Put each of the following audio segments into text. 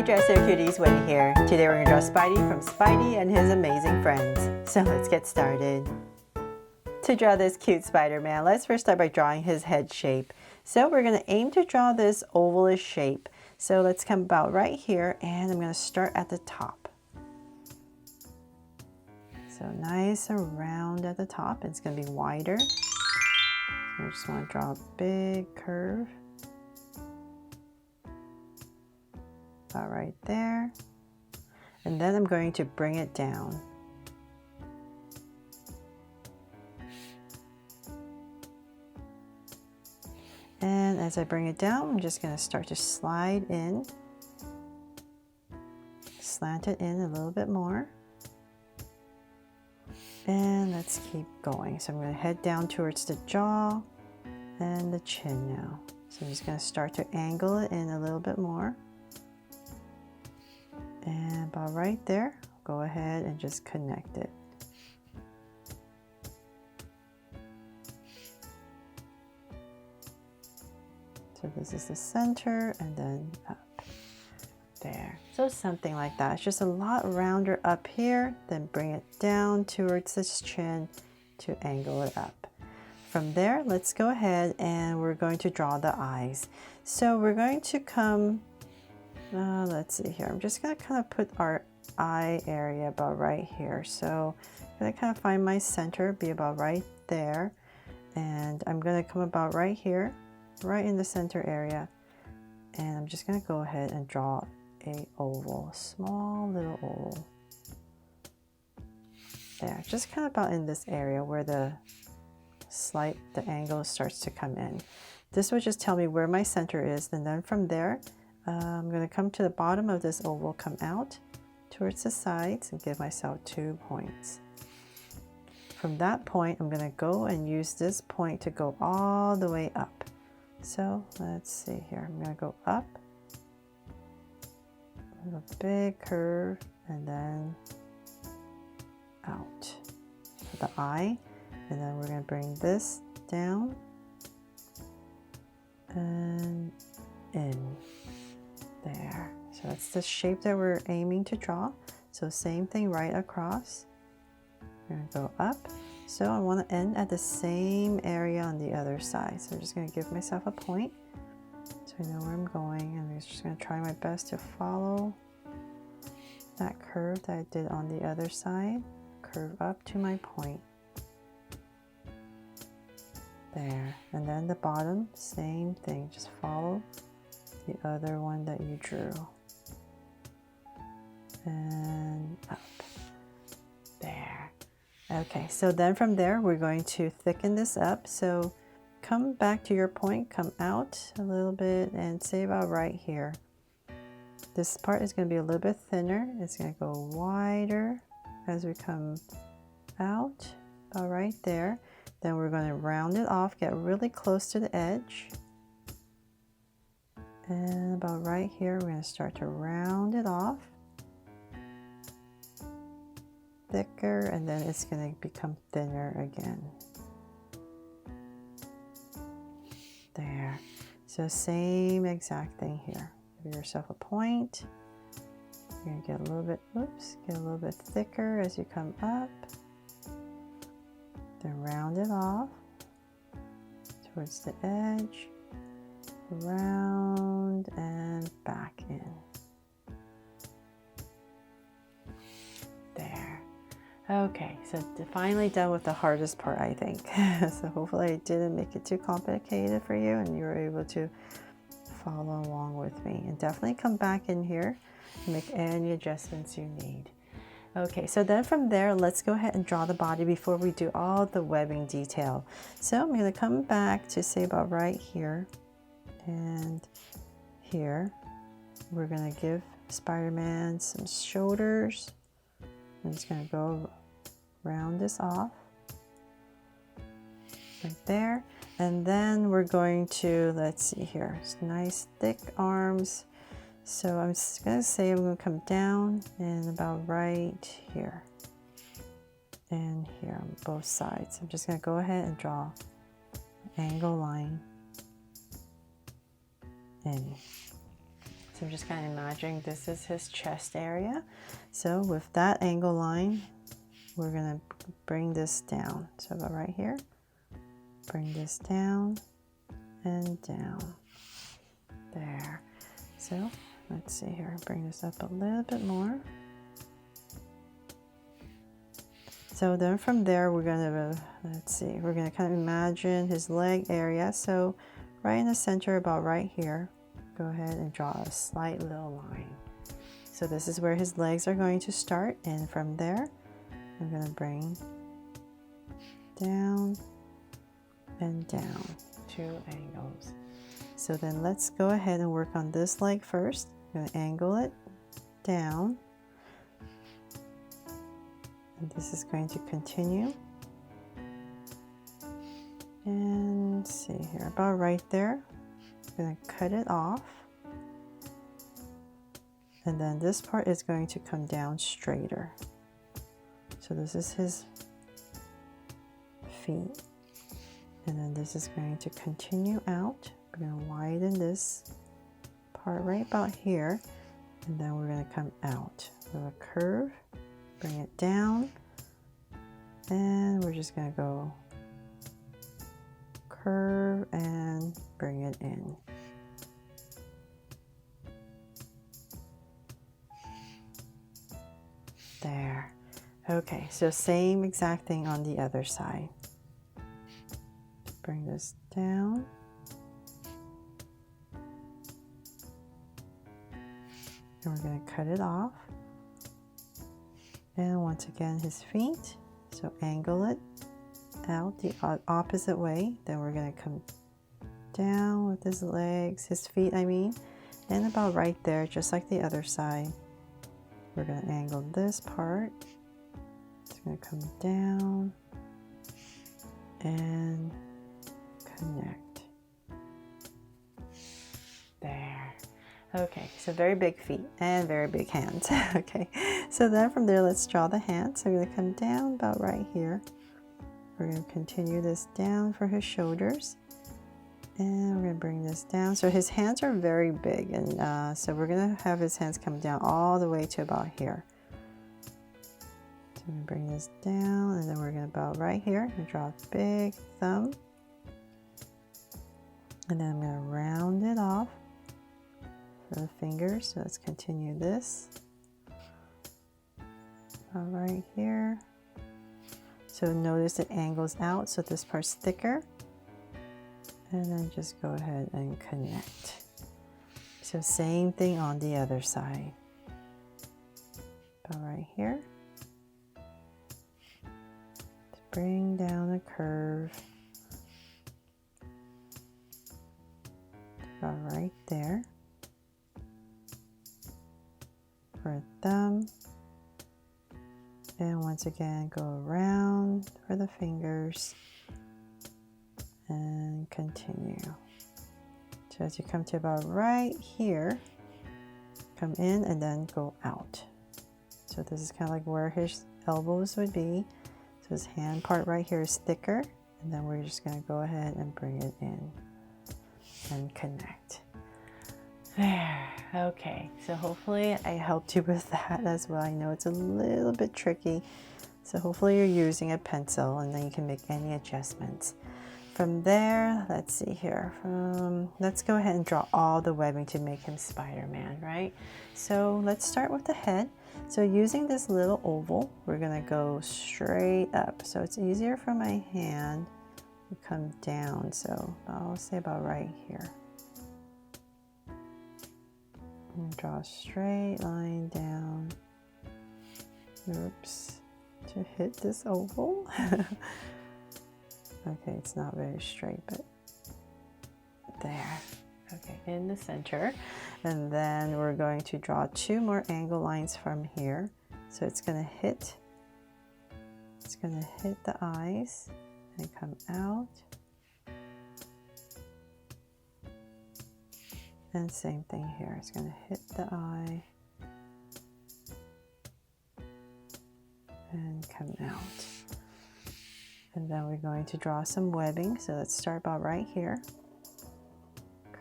Hi Dresser Cuties, Wendy here. Today we're going to draw Spidey from Spidey and his amazing friends. So let's get started. To draw this cute Spider-Man, let's first start by drawing his head shape. So we're going to aim to draw this ovalish shape. So let's come about right here and I'm going to start at the top. So nice and round at the top. It's going to be wider. So I just want to draw a big curve. About right there, and then I'm going to bring it down. And as I bring it down, I'm just going to start to slide in, slant it in a little bit more, and let's keep going. So I'm going to head down towards the jaw and the chin now. So I'm just going to start to angle it in a little bit more. And about right there, go ahead and just connect it. So this is the center and then up there. So something like that. It's just a lot rounder up here, then bring it down towards this chin to angle it up. From there, let's go ahead and we're going to draw the eyes. So we're going to come let's see here. I'm just going to kind of put our eye area about right here. So I'm going to kind of find my center, be about right there. And I'm going to come about right here, right in the center area. And I'm just going to go ahead and draw a oval, a small little oval. There, just kind of about in this area where the angle starts to come in. This would just tell me where my center is. And then from there, I'm going to come to the bottom of this oval, come out towards the sides and give myself 2 points. From that point, I'm going to go and use this point to go all the way up. So let's see here. I'm going to go up, a big curve, and then out to the eye. And then we're going to bring this down and in. There. So that's the shape that we're aiming to draw. So same thing right across. We're going to go up. So I want to end at the same area on the other side. So I'm just going to give myself a point so I know where I'm going. And I'm just going to try my best to follow that curve that I did on the other side. Curve up to my point. There. And then the bottom, same thing. Just follow the other one that you drew and up there. Okay, so then from there we're going to thicken this up. So come back to your point, come out a little bit and say about right here. This part is going to be a little bit thinner. It's going to go wider as we come out about right there. Then we're going to round it off, get really close to the edge. And about right here, we're going to start to round it off. Thicker, and then it's going to become thinner again. There. So same exact thing here. Give yourself a point. You're going to get a little bit, get a little bit thicker as you come up. Then round it off towards the edge. Round and back in. There. Okay, so finally done with the hardest part, I think. So hopefully I didn't make it too complicated for you and you were able to follow along with me. And definitely come back in here and make any adjustments you need. Okay, so then from there, let's go ahead and draw the body before we do all the webbing detail. So I'm going to come back to say about right here. And here we're going to give Spider-Man some shoulders. I'm just going to go round this off right there. And then we're going to, let's see here, it's nice thick arms. So I'm just going to say I'm going to come down and about right here and here on both sides. I'm just going to go ahead and draw an angle line in. So I'm just kind of imagining this is his chest area. So with that angle line, we're gonna bring this down. So about right here, bring this down and down. There. So let's see here, bring this up a little bit more. So then from there, we're gonna, let's see, we're gonna kind of imagine his leg area. So right in the center, about right here, go ahead and draw a slight little line. So this is where his legs are going to start. And from there, I'm gonna bring down and down, 2 angles. So then let's go ahead and work on this leg first. I'm gonna angle it down. And this is going to continue. And see here, about right there. I'm going to cut it off. And then this part is going to come down straighter. So this is his feet. And then this is going to continue out. We're going to widen this part right about here. And then we're going to come out with a curve. Bring it down, and we're just going to go curve and bring it in. There. Okay, so same exact thing on the other side. Bring this down. And we're going to cut it off. And once again, his feet. So angle it out the opposite way. Then we're going to come down with his legs, his feet, I mean. And about right there, just like the other side, we're going to angle this part. It's going to come down and connect. There. Okay, so very big feet and very big hands. Okay, so then from there, let's draw the hands. So we're going to come down about right here. We're going to continue this down for his shoulders. And we're going to bring this down. So his hands are very big. And so we're going to have his hands come down all the way to about here. So I'm going to bring this down. And then we're going to about right here. I'm going to draw a big thumb. And then I'm going to round it off. The fingers. So let's continue this. All right here. So notice it angles out, so this part's thicker. And then just go ahead and connect. So same thing on the other side. About right here. Let's bring down a curve. About right there. For a thumb, and once again go around for the fingers and continue. So as you come to about right here, come in and then go out. So this is kind of like where his elbows would be. So his hand part right here is thicker, and then we're just going to go ahead and bring it in and connect. There. Okay, so hopefully I helped you with that as well. I know it's a little bit tricky, so hopefully you're using a pencil and then you can make any adjustments. From there, let's see here. Let's go ahead and draw all the webbing to make him Spider-Man, right? So let's start with the head. So using this little oval, we're gonna go straight up. So it's easier for my hand to come down. So I'll say about right here. And draw a straight line down. Oops, to hit this oval. Okay, it's not very straight, but there. Okay, in the center. And then we're going to draw 2 more angle lines from here. So it's gonna hit the eyes and come out. And same thing here, it's going to hit the eye and come out. And then we're going to draw some webbing. So let's start about right here.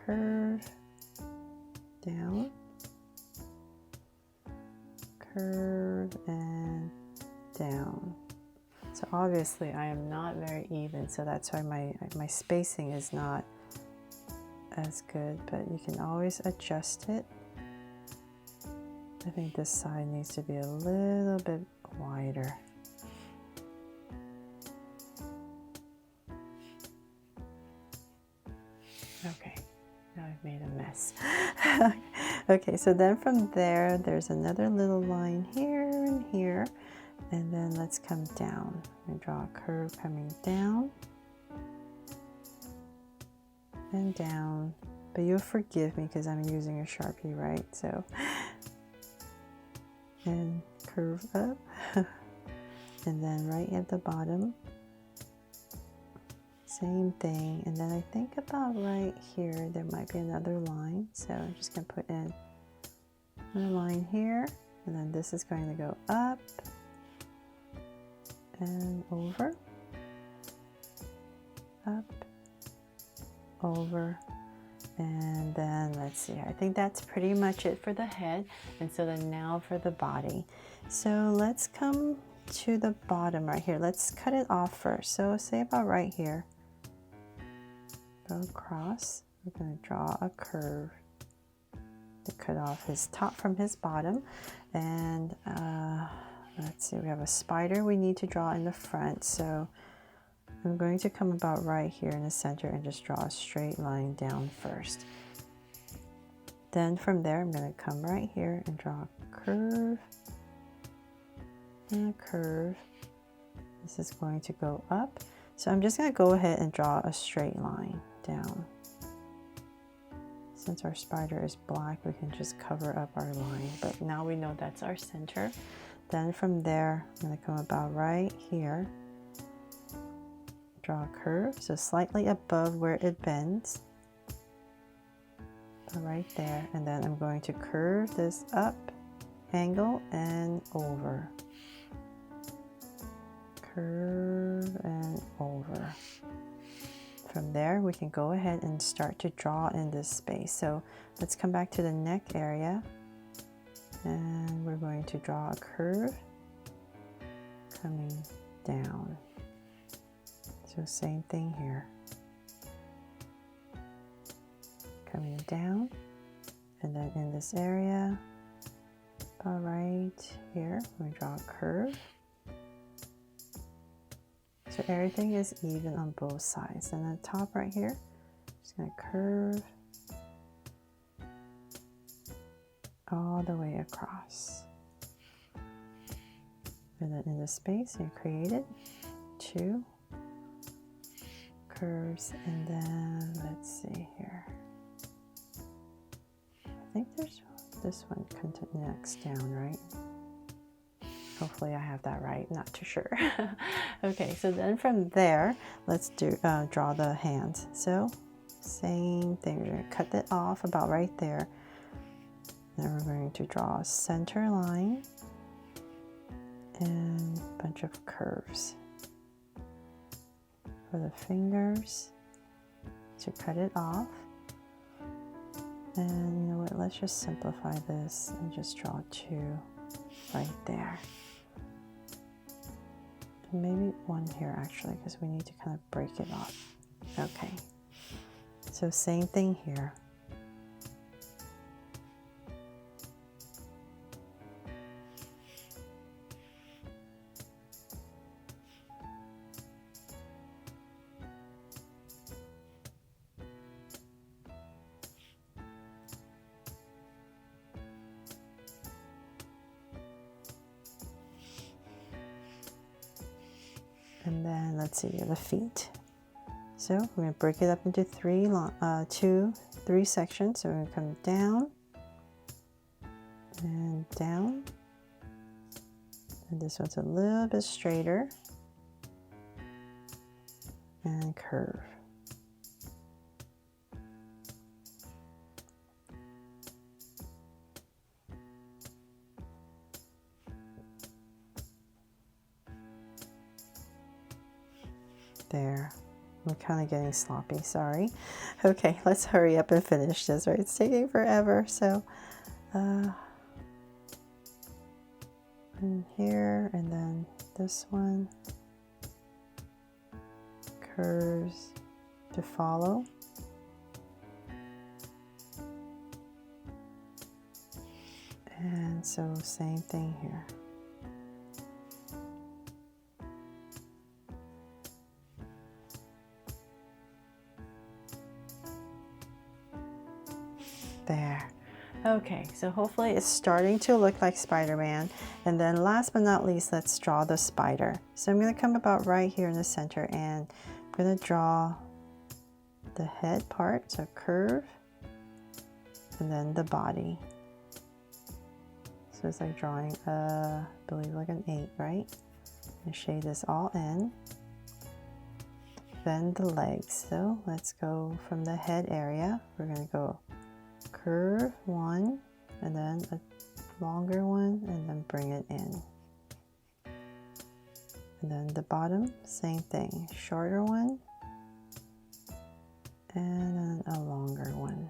Curve down. curve and down. So obviously I am not very even, so that's why my spacing is not as good, but you can always adjust it. I think this side needs to be a little bit wider. Okay, now I've made a mess. Okay, so then from there, there's another little line here and here, and then let's come down. I'm gonna draw a curve coming down and down, but you'll forgive me because I'm using a Sharpie, right? So, and curve up, and then right at the bottom, same thing. And then I think about right here, there might be another line. So I'm just gonna put in another line here, and then this is going to go up and over, up, over, and then let's see, I think that's pretty much it for the head. And so then now for the body. So let's come to the bottom right here. Let's cut it off first. So say about right here, go across. We're going to draw a curve to cut off his top from his bottom. And let's see, we have a spider we need to draw in the front. So I'm going to come about right here in the center and just draw a straight line down first. Then from there, I'm going to come right here and draw a curve and a curve. This is going to go up. So I'm just going to go ahead and draw a straight line down. Since our spider is black, we can just cover up our line, but now we know that's our center. Then from there, I'm going to come about right here, draw a curve, so slightly above where it bends, right there, and then I'm going to curve this up, angle, and over. Curve and over. From there, we can go ahead and start to draw in this space. So let's come back to the neck area, and we're going to draw a curve coming down. So same thing here. Coming down, and then in this area, about right here, we draw a curve. So everything is even on both sides. And the top right here, just gonna curve all the way across. And then in the space you created 2 curves, and then let's see here. I think there's this one connects down, right? Hopefully I have that right, not too sure. Okay, so then from there, let's do draw the hands. So same thing, we're going to cut it off about right there. Then we're going to draw a center line and a bunch of curves for the fingers to cut it off. And you know what, let's just simplify this and just draw 2 right there. Maybe 1 here actually, because we need to kind of break it off. Okay, so same thing here. And then let's see the feet. So we're going to break it up into 3 sections. So we're going to come down and down. And this one's a little bit straighter and curve. There, I'm kind of getting sloppy, sorry. Okay, let's hurry up and finish this, right? It's taking forever, so in here, and then this one curves to follow. And so same thing here. There. Okay, so hopefully it's starting to look like Spider-Man. And then last but not least, let's draw the spider. So I'm going to come about right here in the center, and I'm going to draw the head part, so curve, and then the body. So it's like drawing, I believe like an 8, right? And shade this all in. Then the legs. So let's go from the head area. We're going to go curve one, and then a longer one, and then bring it in. And then the bottom, same thing, shorter one, and then a longer one.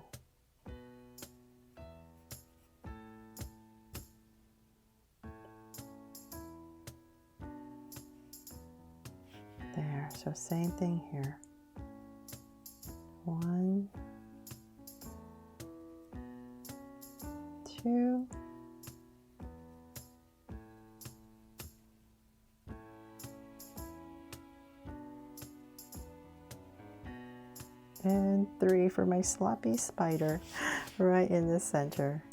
There, so same thing here. 1, 2, and 3 for my sloppy spider right in the center.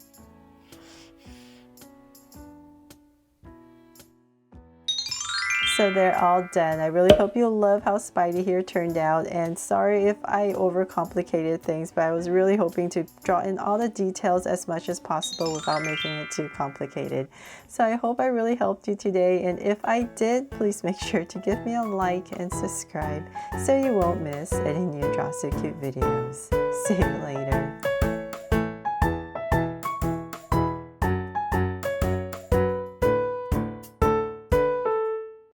So they're all done. I really hope you love how Spidey here turned out, and sorry if I overcomplicated things, but I was really hoping to draw in all the details as much as possible without making it too complicated. So I hope I really helped you today, and if I did, please make sure to give me a like and subscribe so you won't miss any new Draw So Cute videos. See you later.